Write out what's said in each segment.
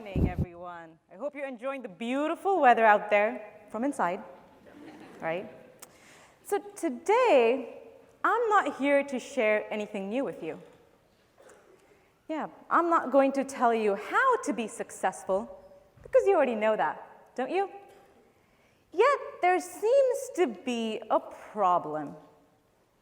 morning, everyone. I hope you're enjoying the beautiful weather out there from inside, right? So today, I'm not here to share anything new with you. Yeah, I'm not going to tell you how to be successful, because you already know that, don't you? Yet, there seems to be a problem.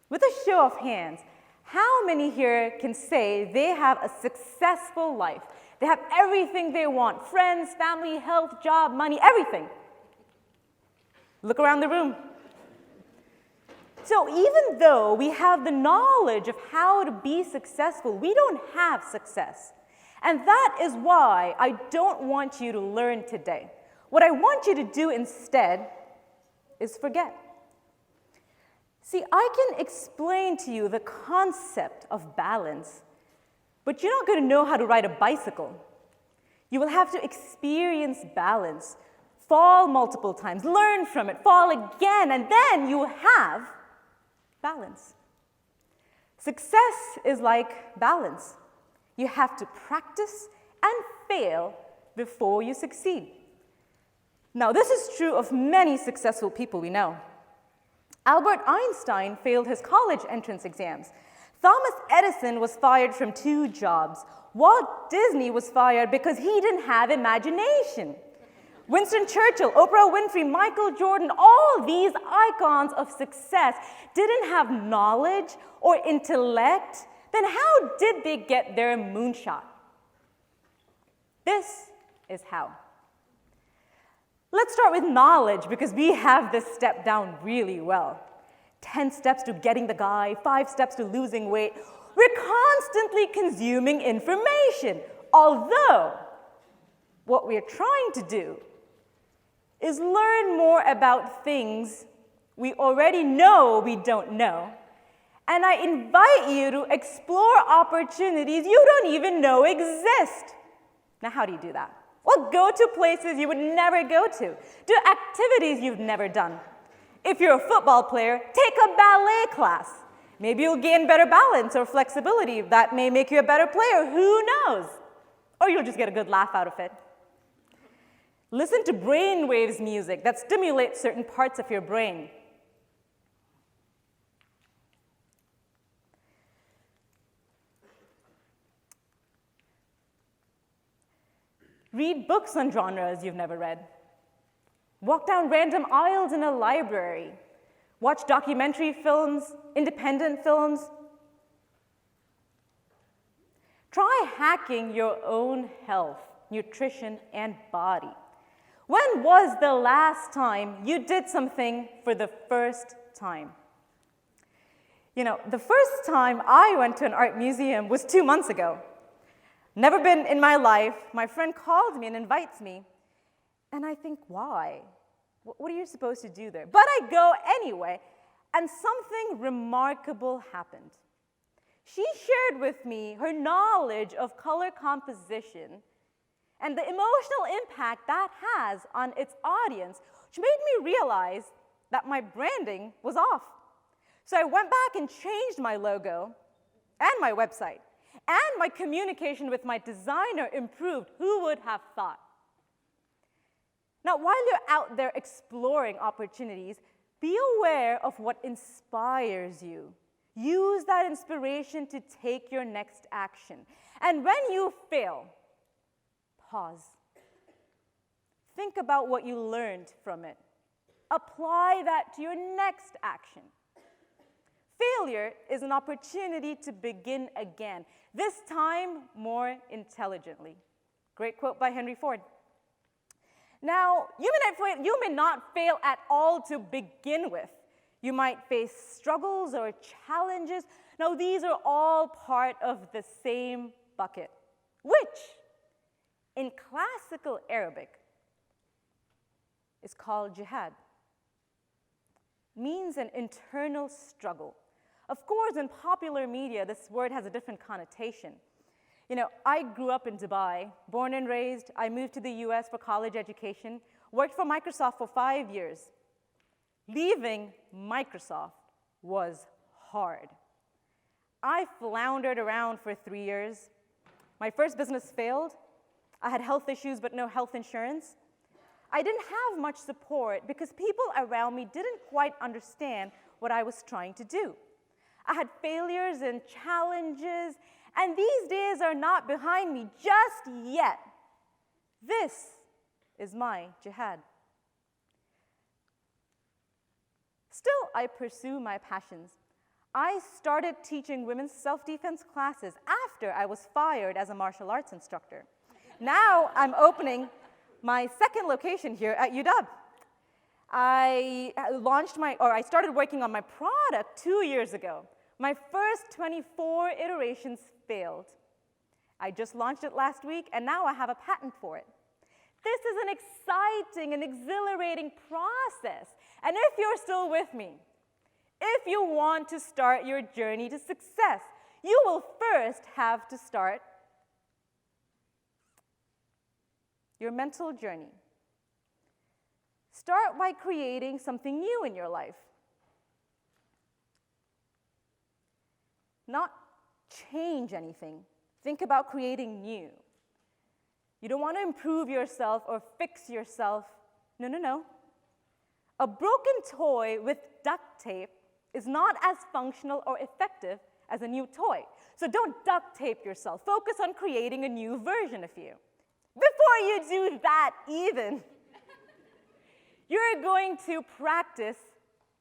With a show of hands, how many here can say they have a successful life? They have everything they want: friends, family, health, job, money, everything. Look around the room. So even though we have the knowledge of how to be successful, we don't have success. And that is why I don't want you to learn today. What I want you to do instead is forget. See, I can explain to you the concept of balance, but you're not going to know how to ride a bicycle. You will have to experience balance, fall multiple times, learn from it, fall again, and then you will have balance. Success is like balance. You have to practice and fail before you succeed. Now, this is true of many successful people we know. Albert Einstein failed his college entrance exams. Thomas Edison was fired from 2 jobs. Walt Disney was fired because he didn't have imagination. Winston Churchill, Oprah Winfrey, Michael Jordan, all these icons of success didn't have knowledge or intellect. Then how did they get their moonshot? This is how. Let's start with knowledge, because we have this step down really well. 10 steps to getting the guy, 5 steps to losing weight. We're constantly consuming information, although what we're trying to do is learn more about things we already know we don't know. And I invite you to explore opportunities you don't even know exist. Now, how do you do that? Well, go to places you would never go to. Do activities you've never done. If you're a football player, take a ballet class. Maybe you'll gain better balance or flexibility. That may make you a better player. Who knows? Or you'll just get a good laugh out of it. Listen to brainwaves music that stimulates certain parts of your brain. Read books on genres you've never read. Walk down random aisles in a library. Watch documentary films, independent films. Try hacking your own health, nutrition, and body. When was the last time you did something for the first time? You know, the first time I went to an art museum was 2 months ago. Never been in my life. My friend calls me and invites me. And I think, why? What are you supposed to do there? But I go anyway, and something remarkable happened. She shared with me her knowledge of color composition and the emotional impact that has on its audience, which made me realize that my branding was off. So I went back and changed my logo and my website. And my communication with my designer improved. Who would have thought? Now, while you're out there exploring opportunities, be aware of what inspires you. Use that inspiration to take your next action. And when you fail, pause. Think about what you learned from it. Apply that to your next action. Failure is an opportunity to begin again, this time more intelligently. Great quote by Henry Ford. Now, you may not fail at all to begin with. You might face struggles or challenges. Now, these are all part of the same bucket, which in classical Arabic is called jihad. Means an internal struggle. Of course, in popular media, this word has a different connotation. You know, I grew up in Dubai, born and raised. I moved to the US for college education, worked for Microsoft for 5 years. Leaving Microsoft was hard. I floundered around for 3 years. My first business failed. I had health issues but no health insurance. I didn't have much support because people around me didn't quite understand what I was trying to do. I had failures and challenges, and these days are not behind me just yet. This is my jihad. Still, I pursue my passions. I started teaching women's self-defense classes after I was fired as a martial arts instructor. Now I'm opening my second location here at UW. I started working on my product 2 years ago. My first 24 iterations failed. I just launched it last week, and now I have a patent for it. This is an exciting and exhilarating process. And if you're still with me, if you want to start your journey to success, you will first have to start your mental journey. Start by creating something new in your life. Not change anything. Think about creating new. You don't want to improve yourself or fix yourself. No, no, no. A broken toy with duct tape is not as functional or effective as a new toy. So don't duct tape yourself. Focus on creating a new version of you. Before you do that even, you're going to practice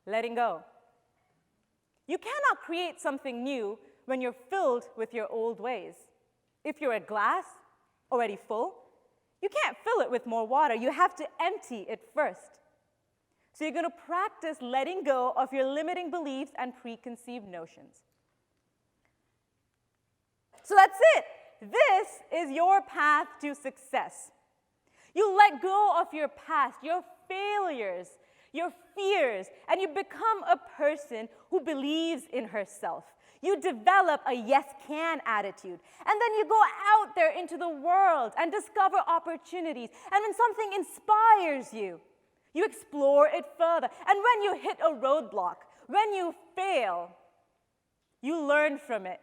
letting go. You cannot create something new when you're filled with your old ways. If you're a glass already full, you can't fill it with more water. You have to empty it first. So you're going to practice letting go of your limiting beliefs and preconceived notions. So that's it. This is your path to success. You let go of your past, your failures, your fears, and you become a person who believes in herself. You develop a yes-can attitude, and then you go out there into the world and discover opportunities. And when something inspires you, you explore it further. And when you hit a roadblock, when you fail, you learn from it.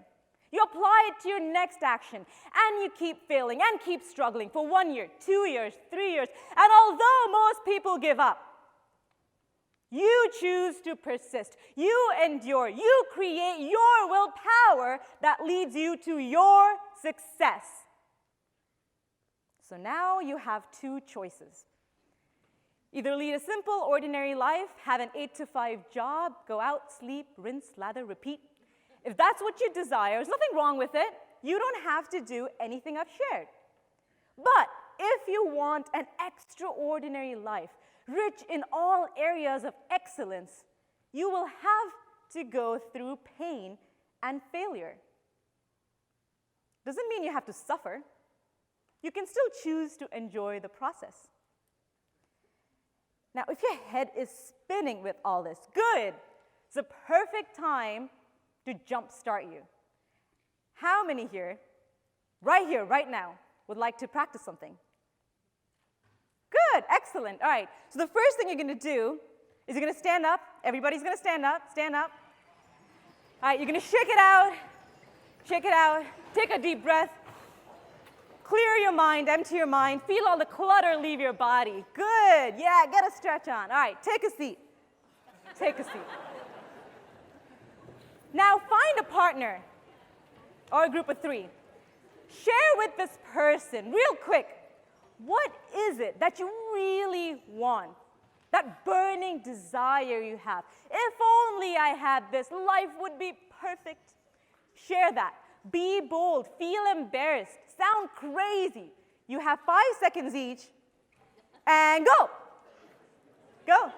You apply it to your next action, and you keep failing and keep struggling for 1 year, 2 years, 3 years. And although most people give up, you choose to persist. You endure. You create your willpower that leads you to your success. So now you have two choices. Either lead a simple, ordinary life, have an 8-to-5 job, go out, sleep, rinse, lather, repeat. If that's what you desire, there's nothing wrong with it. You don't have to do anything I've shared. But if you want an extraordinary life, rich in all areas of excellence, you will have to go through pain and failure. Doesn't mean you have to suffer. You can still choose to enjoy the process. Now, if your head is spinning with all this, good. It's a perfect time to jumpstart you. How many here, right now, would like to practice something? Good, excellent. All right, so the first thing you're going to do is you're going to stand up. Everybody's going to stand up, stand up. All right, you're going to shake it out, take a deep breath. Clear your mind, empty your mind, feel all the clutter leave your body. Good, yeah, get a stretch on. All right, take a seat. Take a seat. Now find a partner or a group of 3. Share with this person, real quick, what is it that you really want? That burning desire you have. If only I had this, life would be perfect. Share that. Be bold. Feel embarrassed. Sound crazy. You have 5 seconds each, and go. Go.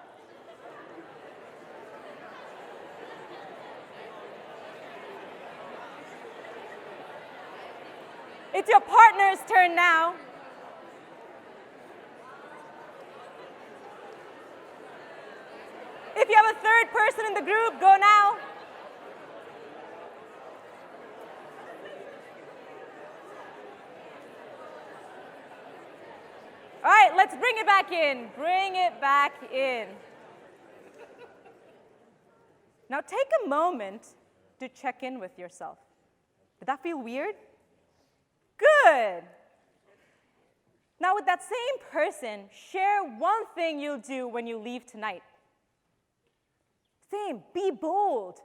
It's your partner's turn now. If you have a third person in the group, go now. All right, let's bring it back in. Bring it back in. Now take a moment to check in with yourself. Did that feel weird? Good. Now, with that same person, share one thing you'll do when you leave tonight. Same, be bold.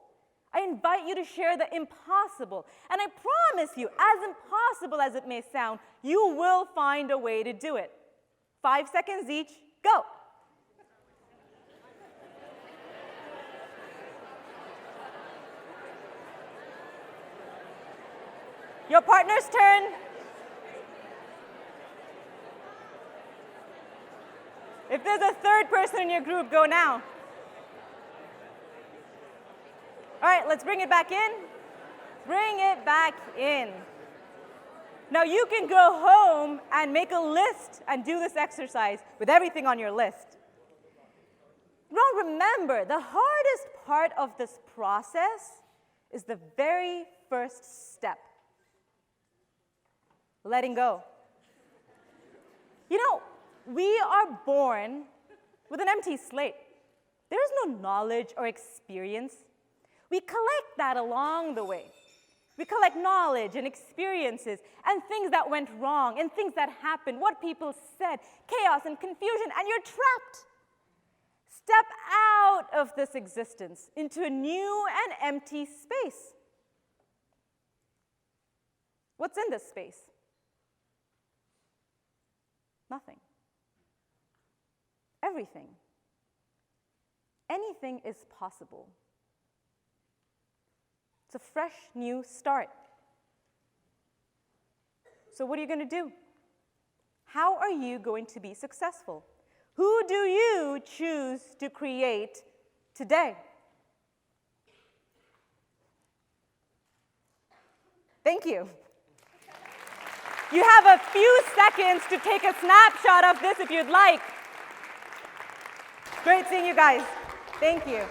I invite you to share the impossible. And I promise you, as impossible as it may sound, you will find a way to do it. 5 seconds each, go. Your partner's turn. If there's a third person in your group, go now. All right, let's bring it back in. Bring it back in. Now you can go home and make a list and do this exercise with everything on your list. Now remember, the hardest part of this process is the very first step. Letting go. You know, we are born with an empty slate. There is no knowledge or experience. We collect that along the way. We collect knowledge and experiences and things that went wrong and things that happened, what people said, chaos and confusion, and you're trapped. Step out of this existence into a new and empty space. What's in this space? Nothing. Everything. Anything is possible. It's a fresh, new start. So what are you going to do? How are you going to be successful? Who do you choose to create today? Thank you. You have a few seconds to take a snapshot of this if you'd like. Great seeing you guys. Thank you.